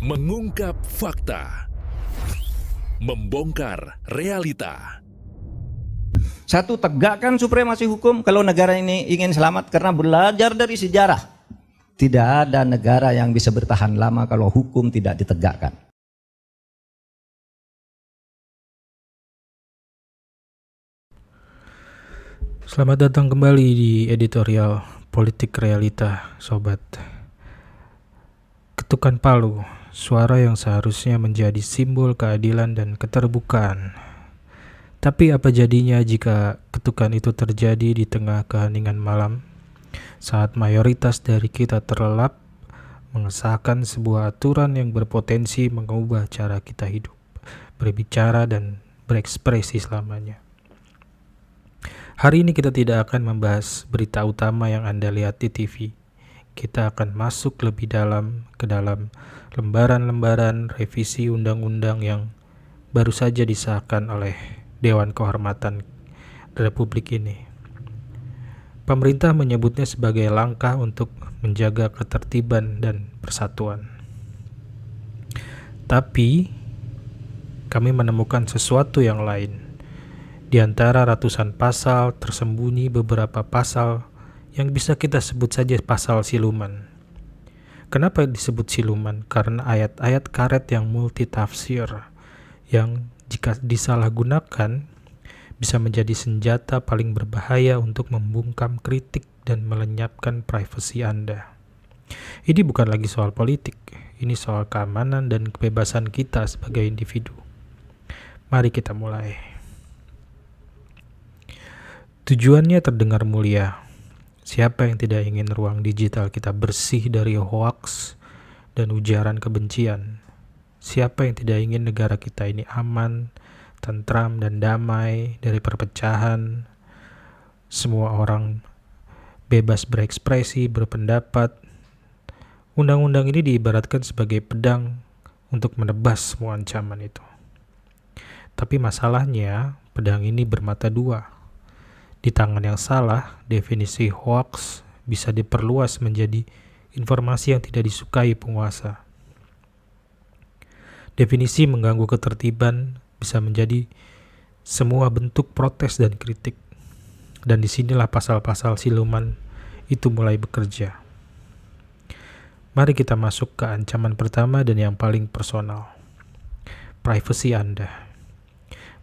Mengungkap fakta, membongkar realita. Satu, tegakkan supremasi hukum kalau negara ini ingin selamat, karena belajar dari sejarah. Tidak ada negara yang bisa bertahan lama kalau hukum tidak ditegakkan. Selamat datang kembali di editorial Politik Realita, Sobat. Ketukan palu, suara yang seharusnya menjadi simbol keadilan dan keterbukaan. Tapi apa jadinya jika ketukan itu terjadi di tengah keheningan malam, saat mayoritas dari kita terlelap mengesahkan sebuah aturan yang berpotensi mengubah cara kita hidup, berbicara dan berekspresi selamanya. Hari ini kita tidak akan membahas berita utama yang Anda lihat di TV. Kita akan masuk lebih dalam ke dalam lembaran-lembaran revisi undang-undang yang baru saja disahkan oleh Dewan Kehormatan Republik ini. Pemerintah menyebutnya sebagai langkah untuk menjaga ketertiban dan persatuan. Tapi kami menemukan sesuatu yang lain. Di antara ratusan pasal tersembunyi beberapa pasal yang bisa kita sebut saja pasal siluman. Kenapa disebut siluman? Karena ayat-ayat karet yang multitafsir yang jika disalahgunakan bisa menjadi senjata paling berbahaya untuk membungkam kritik dan melenyapkan privasi Anda. Ini bukan lagi soal politik, ini soal keamanan dan kebebasan kita sebagai individu. Mari kita mulai. Tujuannya terdengar mulia. Siapa yang tidak ingin ruang digital kita bersih dari hoaks dan ujaran kebencian? Siapa yang tidak ingin negara kita ini aman, tentram dan damai dari perpecahan? Semua orang bebas berekspresi, berpendapat. Undang-undang ini diibaratkan sebagai pedang untuk menebas semua ancaman itu. Tapi masalahnya, pedang ini bermata dua. Di tangan yang salah, definisi hoaks bisa diperluas menjadi informasi yang tidak disukai penguasa. Definisi mengganggu ketertiban bisa menjadi semua bentuk protes dan kritik. Dan disinilah pasal-pasal siluman itu mulai bekerja. Mari kita masuk ke ancaman pertama dan yang paling personal. Privasi Anda.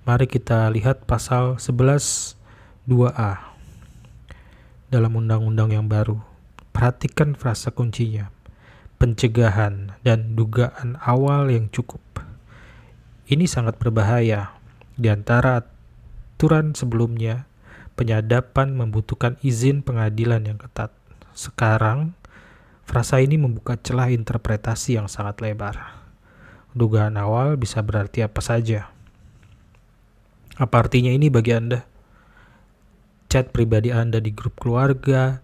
Mari kita lihat pasal 11 2A dalam undang-undang yang baru. Perhatikan frasa kuncinya, pencegahan dan dugaan awal yang cukup. Ini sangat berbahaya. Di antara aturan sebelumnya, penyadapan membutuhkan izin pengadilan yang ketat. Sekarang, frasa ini membuka celah interpretasi yang sangat lebar. Dugaan awal bisa berarti apa saja. Apa artinya ini bagi Anda? Chat pribadi Anda di grup keluarga,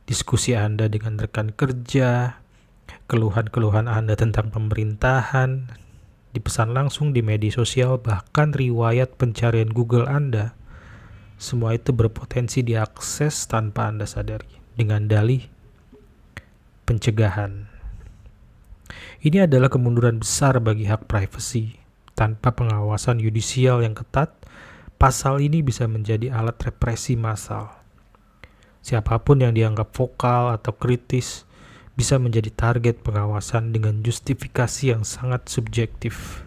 diskusi Anda dengan rekan kerja, keluhan-keluhan Anda tentang pemerintahan, dipesan langsung di media sosial, bahkan riwayat pencarian Google Anda. Semua itu berpotensi diakses tanpa Anda sadari, dengan dalih pencegahan. Ini adalah kemunduran besar bagi hak privasi. Tanpa pengawasan yudisial yang ketat, pasal ini bisa menjadi alat represi massal. Siapapun yang dianggap vokal atau kritis bisa menjadi target pengawasan dengan justifikasi yang sangat subjektif.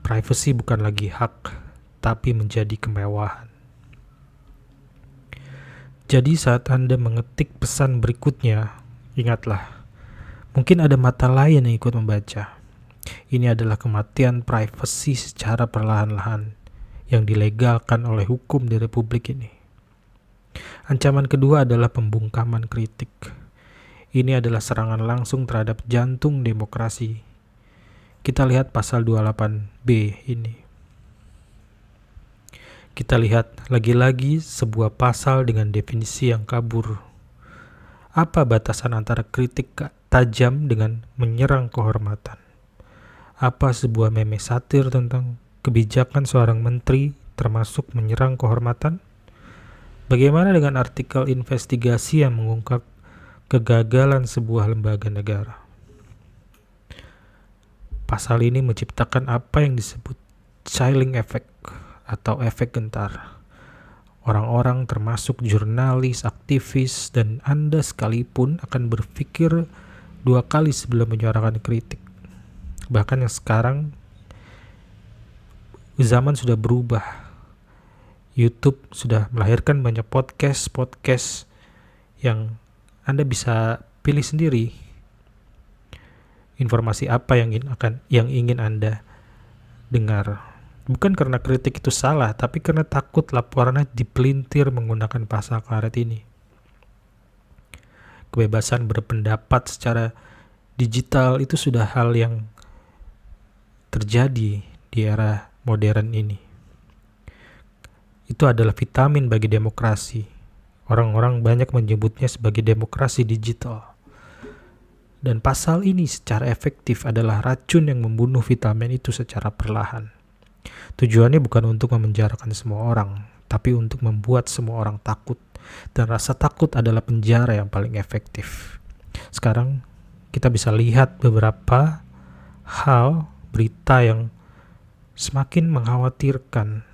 Privasi bukan lagi hak, tapi menjadi kemewahan. Jadi saat Anda mengetik pesan berikutnya, ingatlah, mungkin ada mata lain yang ikut membaca. Ini adalah kematian privasi secara perlahan-lahan yang dilegalkan oleh hukum di Republik ini. Ancaman kedua adalah pembungkaman kritik. Ini adalah serangan langsung terhadap jantung demokrasi. Kita lihat pasal 28B ini. Kita lihat lagi-lagi sebuah pasal dengan definisi yang kabur. Apa batasan antara kritik tajam dengan menyerang kehormatan? Apa sebuah meme satir tentang kebijakan seorang menteri termasuk menyerang kehormatan? Bagaimana dengan artikel investigasi yang mengungkap kegagalan sebuah lembaga negara? Pasal ini menciptakan apa yang disebut chilling effect atau efek gentar. Orang-orang termasuk jurnalis, aktivis, dan Anda sekalipun akan berpikir 2 kali sebelum menyuarakan kritik. Bahkan yang sekarang zaman sudah berubah. YouTube sudah melahirkan banyak podcast yang Anda bisa pilih sendiri informasi apa yang ingin Anda dengar. Bukan karena kritik itu salah, tapi karena takut laporannya dipelintir menggunakan pasal karet ini. Kebebasan berpendapat secara digital itu sudah hal yang terjadi di era modern ini. Itu adalah vitamin bagi demokrasi. Orang-orang banyak menyebutnya sebagai demokrasi digital. Dan pasal ini secara efektif adalah racun yang membunuh vitamin itu secara perlahan. Tujuannya bukan untuk memenjarakan semua orang, tapi untuk membuat semua orang takut. Dan rasa takut adalah penjara yang paling efektif. Sekarang kita bisa lihat beberapa hal berita yang semakin mengkhawatirkan.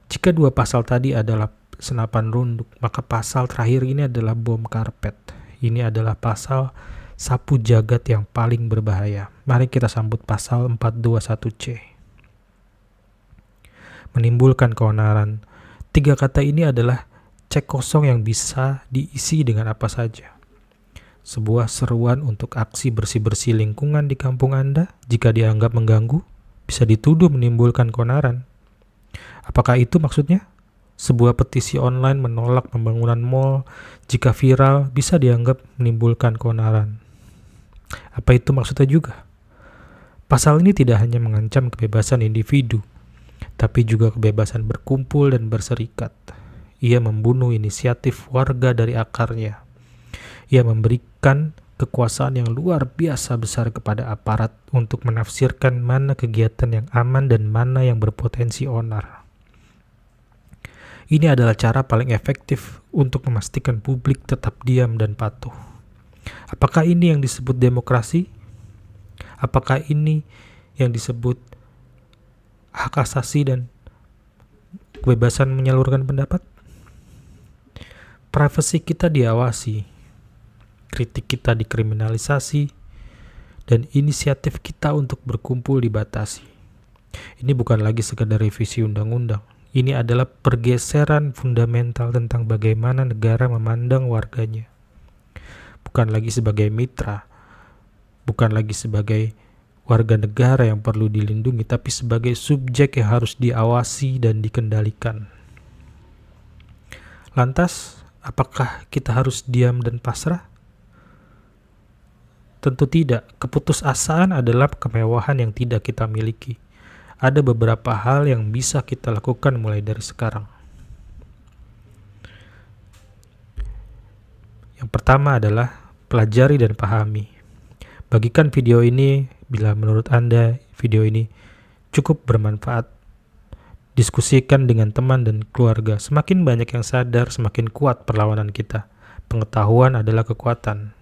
Jika 2 pasal tadi adalah senapan runduk, maka pasal terakhir ini adalah bom karpet. Ini adalah pasal sapu jagat yang paling berbahaya. Mari kita sambut pasal 421C. Menimbulkan keonaran. 3 kata ini adalah cek kosong yang bisa diisi dengan apa saja. Sebuah seruan untuk aksi bersih-bersih lingkungan di kampung Anda, jika dianggap mengganggu, bisa dituduh menimbulkan keonaran. Apakah itu maksudnya? Sebuah petisi online menolak pembangunan mal, jika viral, bisa dianggap menimbulkan keonaran. Apa itu maksudnya juga? Pasal ini tidak hanya mengancam kebebasan individu, tapi juga kebebasan berkumpul dan berserikat. Ia membunuh inisiatif warga dari akarnya. Ia memberikan kekuasaan yang luar biasa besar kepada aparat untuk menafsirkan mana kegiatan yang aman dan mana yang berpotensi onar. Ini adalah cara paling efektif untuk memastikan publik tetap diam dan patuh. Apakah ini yang disebut demokrasi? Apakah ini yang disebut hak asasi dan kebebasan menyalurkan pendapat? Privasi kita diawasi, kritik kita dikriminalisasi, dan inisiatif kita untuk berkumpul dibatasi. Ini bukan lagi sekedar revisi undang-undang. Ini adalah pergeseran fundamental tentang bagaimana negara memandang warganya. Bukan lagi sebagai mitra, bukan lagi sebagai warga negara yang perlu dilindungi, tapi sebagai subjek yang harus diawasi dan dikendalikan. Lantas, apakah kita harus diam dan pasrah? Tentu tidak. Keputusasaan adalah kemewahan yang tidak kita miliki. Ada beberapa hal yang bisa kita lakukan mulai dari sekarang. Yang pertama adalah pelajari dan pahami. Bagikan video ini bila menurut Anda video ini cukup bermanfaat. Diskusikan dengan teman dan keluarga. Semakin banyak yang sadar, semakin kuat perlawanan kita. Pengetahuan adalah kekuatan.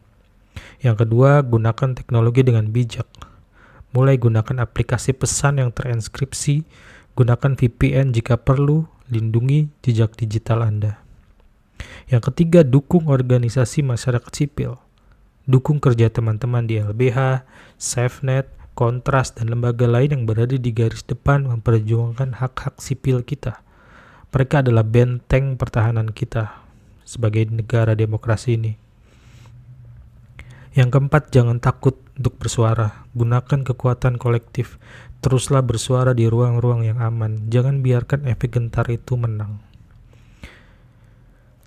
Yang kedua, gunakan teknologi dengan bijak. Mulai gunakan aplikasi pesan yang terenskripsi, gunakan VPN jika perlu, lindungi jejak digital Anda. Yang ketiga, dukung organisasi masyarakat sipil. Dukung kerja teman-teman di LBH, SafeNet, Kontras, dan lembaga lain yang berada di garis depan memperjuangkan hak-hak sipil kita. Mereka adalah benteng pertahanan kita sebagai negara demokrasi ini. Yang keempat, jangan takut untuk bersuara. Gunakan kekuatan kolektif. Teruslah bersuara di ruang-ruang yang aman. Jangan biarkan efek gentar itu menang.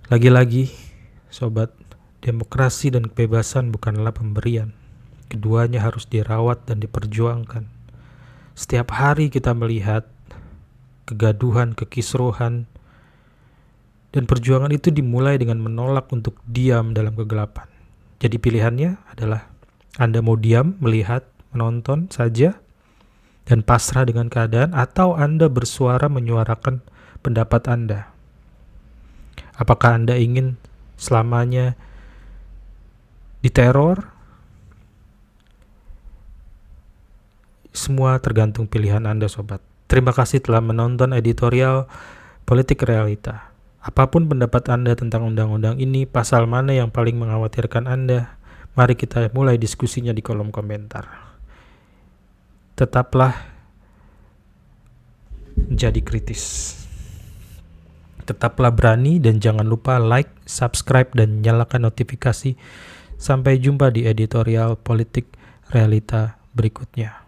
Lagi-lagi, sobat, demokrasi dan kebebasan bukanlah pemberian. Keduanya harus dirawat dan diperjuangkan. Setiap hari kita melihat kegaduhan, kekisruhan, dan perjuangan itu dimulai dengan menolak untuk diam dalam kegelapan. Jadi pilihannya adalah Anda mau diam, melihat, menonton saja, dan pasrah dengan keadaan, atau Anda bersuara menyuarakan pendapat Anda. Apakah Anda ingin selamanya diteror, Semua tergantung pilihan Anda, sobat. Terima kasih telah menonton editorial Politik Realita. Apapun pendapat Anda tentang undang-undang ini, pasal mana yang paling mengkhawatirkan Anda, mari kita mulai diskusinya di kolom komentar. Tetaplah menjadi kritis. Tetaplah berani dan jangan lupa like, subscribe, dan nyalakan notifikasi. Sampai jumpa di editorial Politik Realita berikutnya.